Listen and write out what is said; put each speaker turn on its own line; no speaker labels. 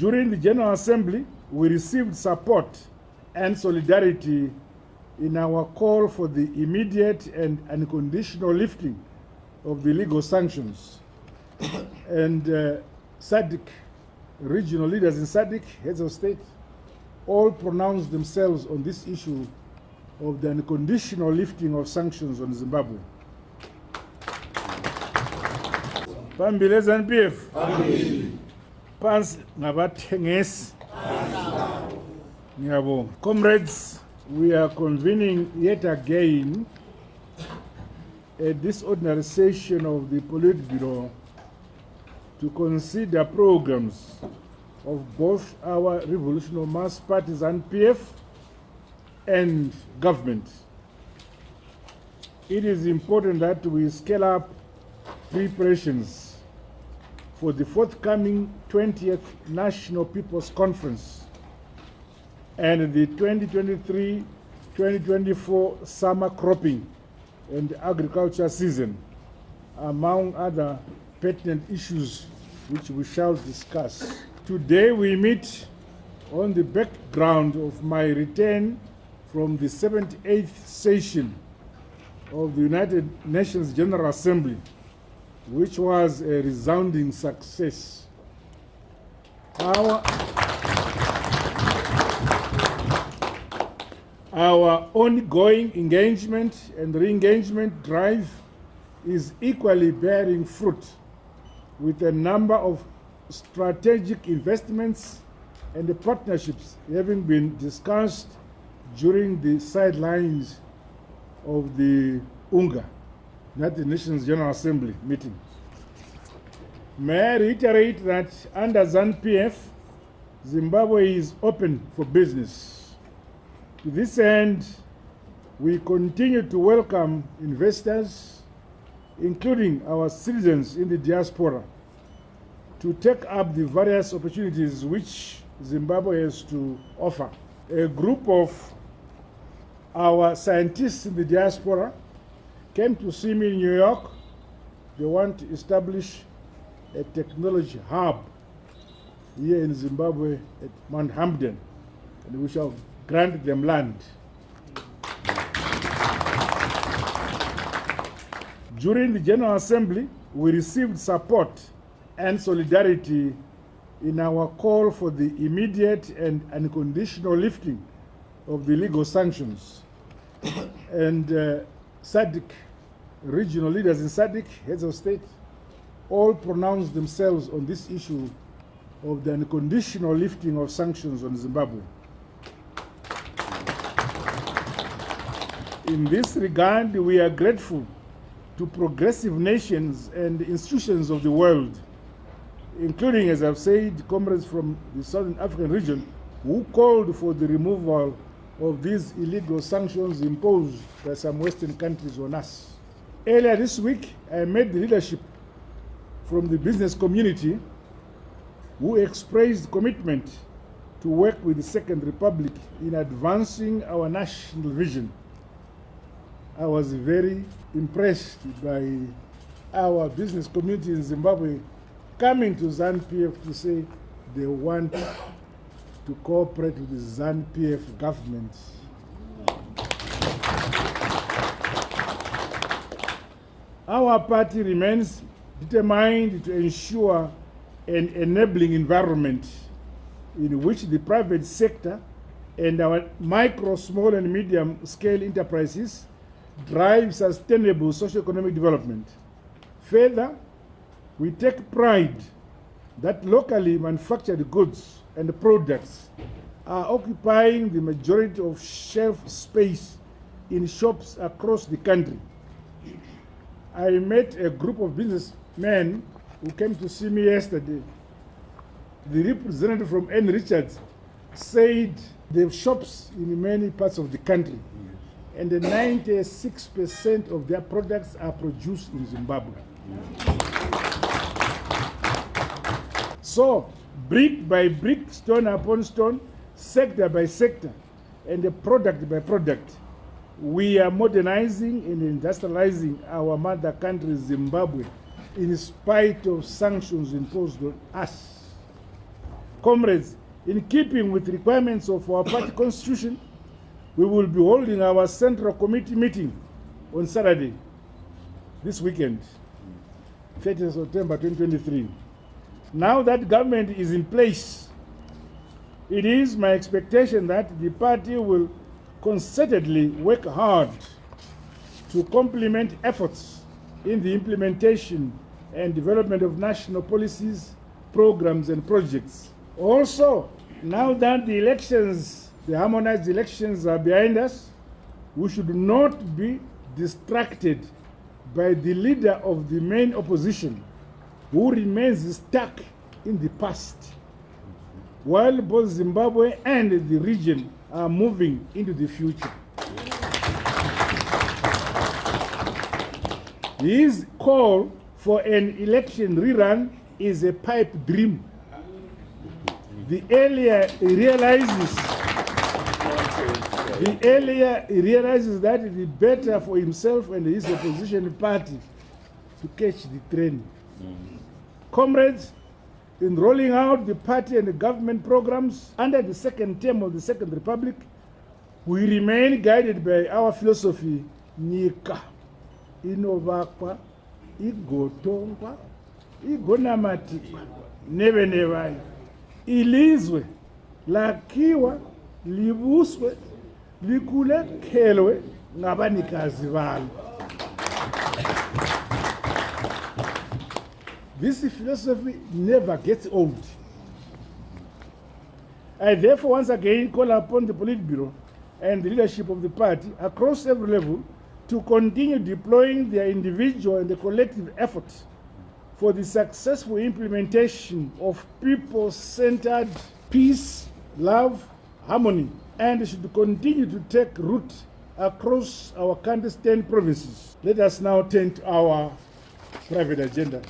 During the General Assembly, we received support and solidarity in our call for the immediate and unconditional lifting of the legal sanctions. And SADC, regional leaders in SADC, heads of state, all pronounced themselves on this issue of the unconditional lifting of sanctions on Zimbabwe. Pambili ZANU PF. Pans ngabathengisi. Ngiyabonga. Comrades, we are convening yet again this ordinary session of the Politburo to consider programs of both our revolutionary mass party ZANU PF and government. It is important that we scale up preparations for the forthcoming 20th National People's Conference and the 2023-2024 summer cropping and agriculture season, among other pertinent issues which we shall discuss. Today we meet on the background of my return from the 78th session of the United Nations General Assembly, which was a resounding success. Our ongoing engagement and re-engagement drive is equally bearing fruit, with a number of strategic investments and the partnerships having been discussed during the sidelines of the UNGA, United Nations General Assembly meeting. May I reiterate that under ZANU PF, Zimbabwe is open for business. To this end, we continue to welcome investors, including our citizens in the diaspora, to take up the various opportunities which Zimbabwe has to offer. A group of our scientists in the diaspora came to see me in New York. They want to establish a technology hub here in Zimbabwe at Mount Hampden, and we shall grant them land. During the General Assembly, we received support and solidarity in our call for the immediate and unconditional lifting of the legal sanctions. And SADC, regional leaders in SADC, heads of state, all pronounced themselves on this issue of the unconditional lifting of sanctions on Zimbabwe. In this regard, we are grateful to progressive nations and institutions of the world, including, as I've said, comrades from the Southern African region who called for the removal of these illegal sanctions imposed by some Western countries on us. Earlier this week, I met the leadership from the business community who expressed commitment to work with the Second Republic in advancing our national vision. I was very impressed by our business community in Zimbabwe coming to ZANU PF to say they want to cooperate with the ZANU PF government. Our party remains determined to ensure an enabling environment in which the private sector and our micro, small and medium scale enterprises drive sustainable socio-economic development. Further, we take pride that locally manufactured goods and products are occupying the majority of shelf space in shops across the country. I met a group of businessmen who came to see me yesterday. The representative from N. Richards said they have shops in many parts of the country, and 96% of their products are produced in Zimbabwe. So, brick by brick, stone upon stone, sector by sector, and product by product, we are modernizing and industrializing our mother country, Zimbabwe, in spite of sanctions imposed on us. Comrades, in keeping with requirements of our party constitution, we will be holding our Central Committee meeting on Saturday, this weekend, 30th September 2023. Now that government is in place, it is my expectation that the party will concertedly work hard to complement efforts in the implementation and development of national policies, programs, and projects. Also, now that the elections, the harmonized elections are behind us, we should not be distracted by the leader of the main opposition, who remains stuck in the past, while both Zimbabwe and the region are moving into the future. His call for an election rerun is a pipe dream. The earlier he realizes that it is better for himself and his opposition party to catch the train. Comrades, in rolling out the party and the government programs under the second term of the Second Republic, we remain guided by our philosophy, Nyika inovakwa, igotongwa, igonamatikwa, neve nevai. Ilizwe, lakiwa, libuswe, likule khelwe, ngabanikazi balo. This philosophy never gets old. I therefore once again call upon the Politburo and the leadership of the party across every level to continue deploying their individual and the collective efforts for the successful implementation of people-centered peace, love, harmony, and should continue to take root across our country's 10 provinces. Let us now turn to our private agenda.